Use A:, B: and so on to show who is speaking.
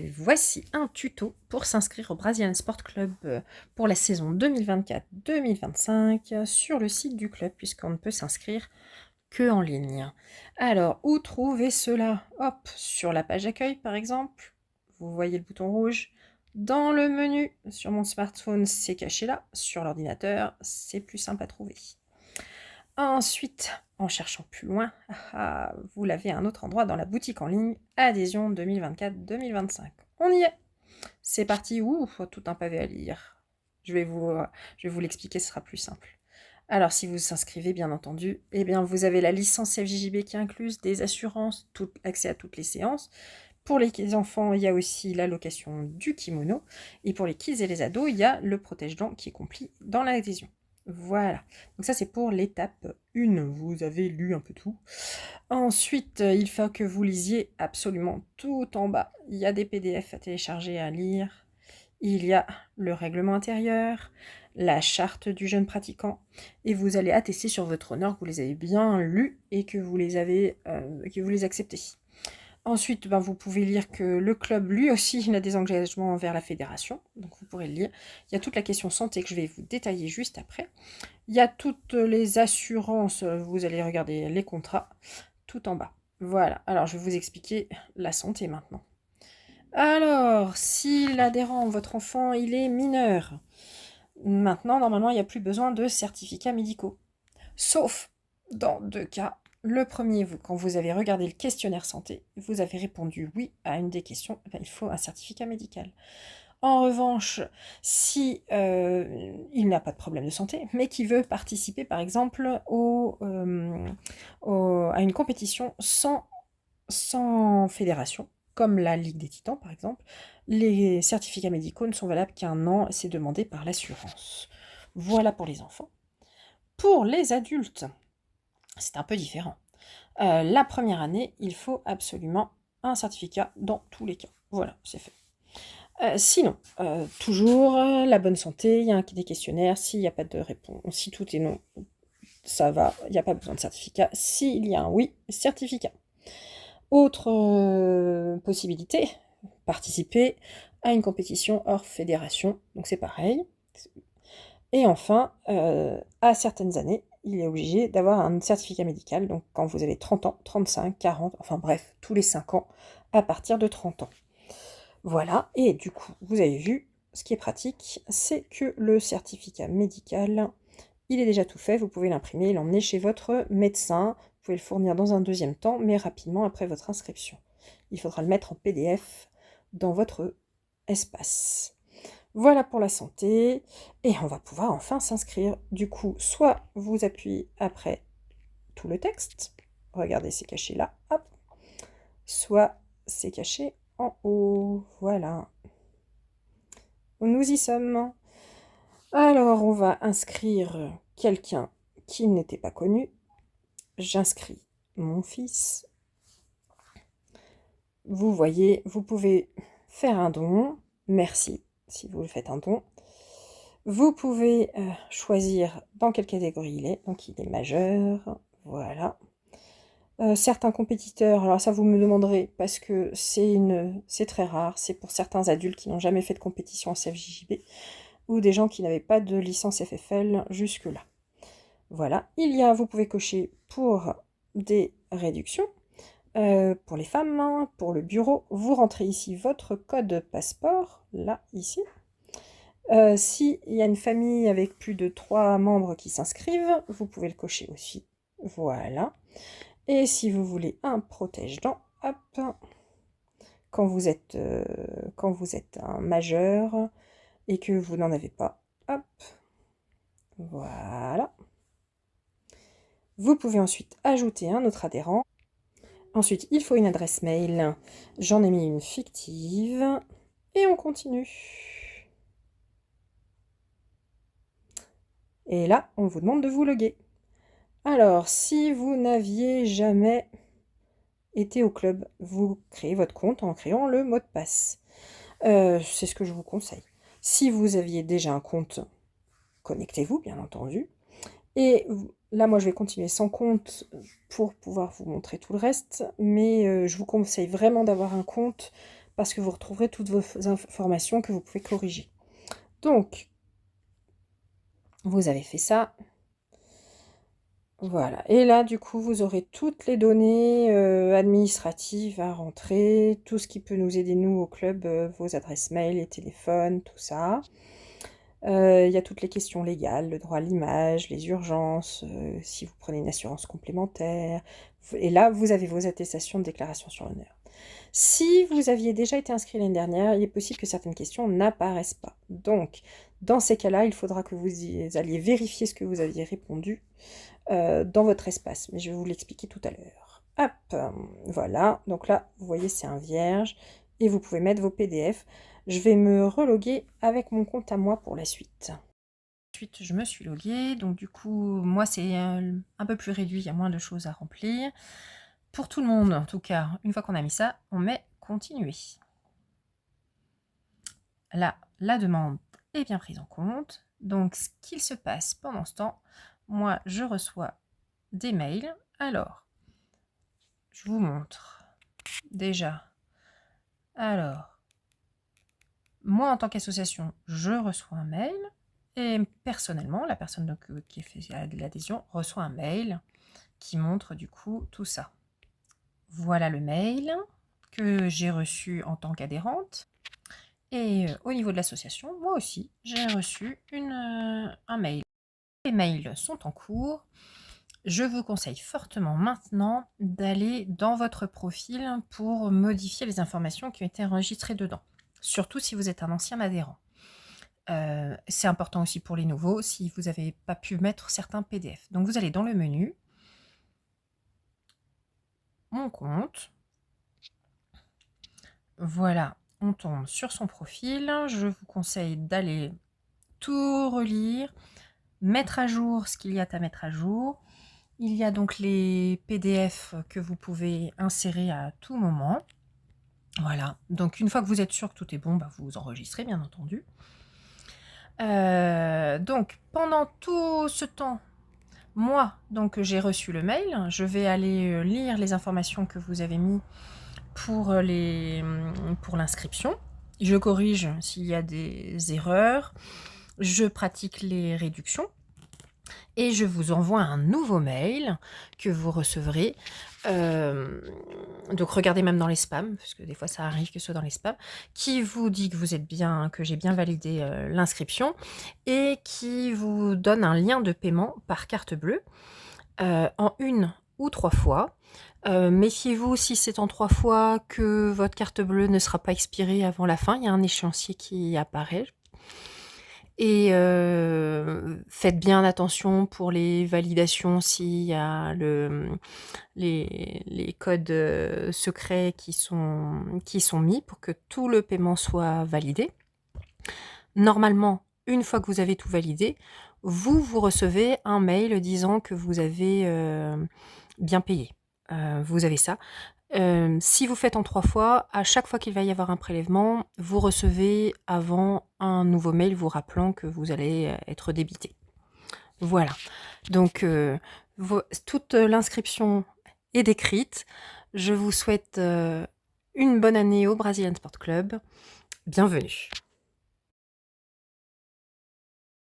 A: Voici un tuto pour s'inscrire au Brazilian Sport Club pour la saison 2024-2025 sur le site du club, puisqu'on ne peut s'inscrire que en ligne. Alors, où trouver cela? Hop, sur la page d'accueil par exemple, vous voyez le bouton rouge. Dans le menu, sur mon smartphone, c'est caché là. Sur l'ordinateur, c'est plus simple à trouver. Ensuite, en cherchant plus loin, vous l'avez à un autre endroit dans la boutique en ligne, adhésion 2024-2025. On y est. C'est parti. Ouh, tout un pavé à lire. Je vais vous l'expliquer, ce sera plus simple. Alors, si vous vous inscrivez, bien entendu, eh bien, vous avez la licence FJJB qui est incluse, des assurances, accès à toutes les séances. Pour les enfants, il y a aussi la location du kimono. Et pour les kids et les ados, il y a le protège-dents qui est compris dans l'adhésion. Voilà. Donc ça, c'est pour l'étape 1. Vous avez lu un peu tout. Ensuite, il faut que vous lisiez absolument tout en bas. Il y a des PDF à télécharger, à lire. Il y a le règlement intérieur, la charte du jeune pratiquant, et vous allez attester sur votre honneur que vous les avez bien lus et que vous les acceptez. Ensuite, vous pouvez lire que le club, lui aussi, il a des engagements envers la fédération, donc vous pourrez le lire. Il y a toute la question santé que je vais vous détailler juste après. Il y a toutes les assurances, vous allez regarder les contrats, tout en bas. Voilà, alors je vais vous expliquer la santé maintenant. Alors, si l'adhérent, votre enfant, il est mineur, maintenant, normalement, il n'y a plus besoin de certificats médicaux. Sauf dans 2 cas. Le premier, quand vous avez regardé le questionnaire santé, vous avez répondu oui à une des questions, il faut un certificat médical. En revanche, si il n'a pas de problème de santé, mais qu'il veut participer par exemple à une compétition sans fédération, comme la Ligue des Titans par exemple, les certificats médicaux ne sont valables qu'1 an, c'est demandé par l'assurance. Voilà pour les enfants. Pour les adultes, c'est un peu différent. La première année, il faut absolument un certificat dans tous les cas. Voilà, c'est fait. Sinon, toujours la bonne santé, il y a des questionnaires, s'il n'y a pas de réponse, si tout est non, ça va, il n'y a pas besoin de certificat. S'il y a un oui, certificat. Autre possibilité, participer à une compétition hors fédération, donc c'est pareil. Et enfin, à certaines années, il est obligé d'avoir un certificat médical, donc quand vous avez 30 ans, 35, 40, enfin bref, tous les 5 ans, à partir de 30 ans. Voilà, et du coup, vous avez vu, ce qui est pratique, c'est que le certificat médical, il est déjà tout fait, vous pouvez l'imprimer, l'emmener chez votre médecin, vous pouvez le fournir dans un deuxième temps, mais rapidement après votre inscription. Il faudra le mettre en PDF dans votre espace. Voilà pour la santé, et on va pouvoir enfin s'inscrire. Du coup, soit vous appuyez après tout le texte, regardez, c'est caché là, hop, soit c'est caché en haut, voilà. Nous y sommes. Alors, on va inscrire quelqu'un qui n'était pas connu. J'inscris mon fils. Vous voyez, vous pouvez faire un don. Merci si vous le faites un don. Vous pouvez choisir dans quelle catégorie il est. Donc, il est majeur. Voilà. Certains compétiteurs, alors ça vous me demanderez parce que c'est très rare. C'est pour certains adultes qui n'ont jamais fait de compétition en CFJJB ou des gens qui n'avaient pas de licence FFL jusque-là. Voilà, vous pouvez cocher pour des réductions, pour les femmes, hein, pour le bureau, vous rentrez ici votre code passeport, là, ici. S'il y a une famille avec plus de 3 membres qui s'inscrivent, vous pouvez le cocher aussi, voilà. Et si vous voulez un protège-dents, hop, quand vous êtes un majeur et que vous n'en avez pas, hop, voilà. Vous pouvez ensuite ajouter un autre adhérent. Ensuite, il faut une adresse mail. J'en ai mis une fictive. Et on continue. Et là, on vous demande de vous loguer. Alors, si vous n'aviez jamais été au club, vous créez votre compte en créant le mot de passe. C'est ce que je vous conseille. Si vous aviez déjà un compte, connectez-vous, bien entendu. Et là, moi, je vais continuer sans compte pour pouvoir vous montrer tout le reste. Mais je vous conseille vraiment d'avoir un compte parce que vous retrouverez toutes vos informations que vous pouvez corriger. Donc, vous avez fait ça. Voilà. Et là, du coup, vous aurez toutes les données administratives à rentrer, tout ce qui peut nous aider, nous, au club, vos adresses mail, les téléphones, tout ça. Il y a toutes les questions légales, le droit à l'image, les urgences, si vous prenez une assurance complémentaire. Et là, vous avez vos attestations de déclaration sur l'honneur. Si vous aviez déjà été inscrit l'année dernière, il est possible que certaines questions n'apparaissent pas. Donc, dans ces cas-là, il faudra que vous alliez vérifier ce que vous aviez répondu dans votre espace. Mais je vais vous l'expliquer tout à l'heure. Hop, voilà. Donc là, vous voyez, c'est un vierge. Et vous pouvez mettre vos PDF. Je vais me reloguer avec mon compte à moi pour la suite. Ensuite, je me suis loguée. Donc du coup, moi, c'est un peu plus réduit. Il y a moins de choses à remplir. Pour tout le monde, en tout cas, une fois qu'on a mis ça, on met continuer. Là, la demande est bien prise en compte. Donc, ce qu'il se passe pendant ce temps, moi, je reçois des mails. Alors, je vous montre déjà. Alors, moi, en tant qu'association, je reçois un mail. Et personnellement, la personne donc, qui fait l'adhésion reçoit un mail qui montre du coup tout ça. Voilà le mail que j'ai reçu en tant qu'adhérente. Et au niveau de l'association, moi aussi, j'ai reçu un mail. Les mails sont en cours. Je vous conseille fortement maintenant d'aller dans votre profil pour modifier les informations qui ont été enregistrées dedans. Surtout si vous êtes un ancien adhérent. C'est important aussi pour les nouveaux si vous n'avez pas pu mettre certains PDF. Donc vous allez dans le menu, mon compte. Voilà, on tombe sur son profil. Je vous conseille d'aller tout relire, mettre à jour ce qu'il y a à mettre à jour. Il y a donc les PDF que vous pouvez insérer à tout moment. Voilà, donc une fois que vous êtes sûr que tout est bon, bah vous enregistrez bien entendu. Donc pendant tout ce temps, moi, donc j'ai reçu le mail, je vais aller lire les informations que vous avez mis pour l'inscription. Je corrige s'il y a des erreurs, je pratique les réductions et je vous envoie un nouveau mail que vous recevrez. Donc regardez même dans les spams, parce que des fois ça arrive que ce soit dans les spams, qui vous dit que vous êtes bien, que j'ai bien validé l'inscription et qui vous donne un lien de paiement par carte bleue en 1 ou 3 fois. Méfiez-vous si c'est en 3 fois que votre carte bleue ne sera pas expirée avant la fin, il y a un échéancier qui apparaît. Et faites bien attention pour les validations s'il y a les codes secrets qui sont mis pour que tout le paiement soit validé. Normalement, une fois que vous avez tout validé, vous recevez un mail disant que vous avez bien payé. Vous avez ça. Si vous faites en 3 fois, à chaque fois qu'il va y avoir un prélèvement, vous recevez avant un nouveau mail vous rappelant que vous allez être débité. Voilà. Donc, toute l'inscription est décrite. Je vous souhaite une bonne année au Brazilian Sport Club. Bienvenue.